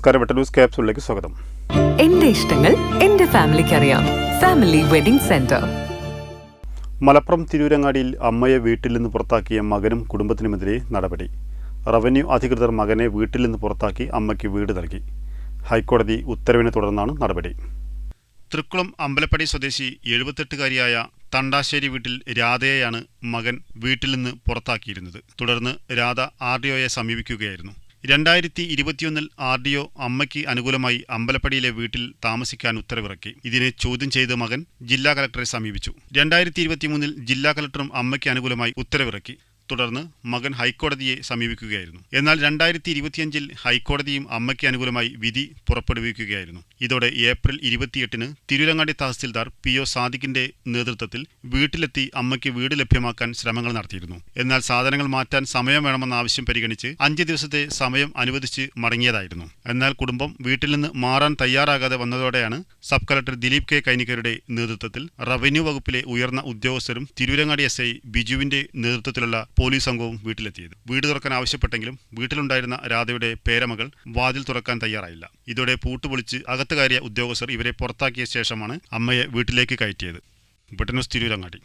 നമസ്കാരം, വെട്ട ന്യൂസ് ക്യാപ്സൂളിലേക്ക് സ്വാഗതം. എന്റെ ഇഷ്ടങ്ങൾ എന്റെ ഫാമിലിക്ക് അറിയാം. Family wedding centre. മലപ്പുറം തിരൂരങ്ങാടിയിൽ അമ്മയെ വീട്ടിൽ നിന്ന് പുറത്താക്കിയ മകനും കുടുംബത്തിനുമെതിരെ നടപടി. റവന്യൂ അധികൃതർ മകനെ വീട്ടിൽ നിന്ന് പുറത്താക്കി അമ്മയ്ക്ക് വീട് നൽകി. ഹൈക്കോടതി ഉത്തരവിനെ തുടർന്നാണ് നടപടി. തൃക്കുളം അമ്പലപ്പടി സ്വദേശി 78-കാരിയായ തണ്ടാശ്ശേരി വീട്ടിൽ രാധയെയാണ് മകൻ വീട്ടിൽ നിന്ന് പുറത്താക്കിയിരുന്നത്. തുടർന്ന് രാധ RDOയെ സമീപിക്കുകയായിരുന്നു. 2021 RDO അമ്മയ്ക്ക് അനുകൂലമായി അമ്പലപ്പടിയിലെ വീട്ടിൽ താമസിക്കാൻ ഉത്തരവിറക്കി. ഇതിനെ ചോദ്യം ചെയ്ത് മകൻ ജില്ലാ കലക്ടറെ സമീപിച്ചു. 2023 ജില്ലാ കലക്ടറും അമ്മയ്ക്ക് അനുകൂലമായി ഉത്തരവിറക്കി. തുടർന്ന് മകൻ ഹൈക്കോടതിയെ സമീപിക്കുകയായിരുന്നു. എന്നാൽ 2025 ഹൈക്കോടതിയും അമ്മയ്ക്ക് അനുകൂലമായി വിധി പുറപ്പെടുവിക്കുകയായിരുന്നു. ഇതോടെ ഏപ്രിൽ 28 തിരൂരങ്ങാടി തഹസിൽദാർ PO സാദിഖിന്റെ നേതൃത്വത്തിൽ വീട്ടിലെത്തി അമ്മയ്ക്ക് വീട് ലഭ്യമാക്കാൻ ശ്രമങ്ങൾ നടത്തിയിരുന്നു. എന്നാൽ സാധനങ്ങൾ മാറ്റാൻ സമയം വേണമെന്ന ആവശ്യം പരിഗണിച്ച് 5 ദിവസത്തെ സമയം അനുവദിച്ച് മടങ്ങിയതായിരുന്നു. എന്നാൽ കുടുംബം വീട്ടിൽ നിന്ന് മാറാൻ തയ്യാറാകാതെ വന്നതോടെയാണ് സബ് കളക്ടർ ദിലീപ് K കൈനിക്കരുടെ നേതൃത്വത്തിൽ റവന്യൂ വകുപ്പിലെ ഉയർന്ന ഉദ്യോഗസ്ഥരും തിരൂരങ്ങാടി SI ബിജുവിന്റെ നേതൃത്വത്തിലുള്ള പോലീസ് സംഘവും വീട്ടിലെത്തിയത്. വീട് തുറക്കാൻ ആവശ്യപ്പെട്ടെങ്കിലും വീട്ടിലുണ്ടായിരുന്ന രാധയുടെ പേരമകൾ വാതിൽ തുറക്കാൻ തയ്യാറായില്ല. ഇതോടെ പൂട്ടുപൊളിച്ച് അകത്ത് കയറിയ ഉദ്യോഗസ്ഥർ ഇവരെ പുറത്താക്കിയ ശേഷമാണ് അമ്മയെ വീട്ടിലേക്ക് കയറ്റിയത്. വെട്ട ന്യൂസ് തിരൂരങ്ങാടി.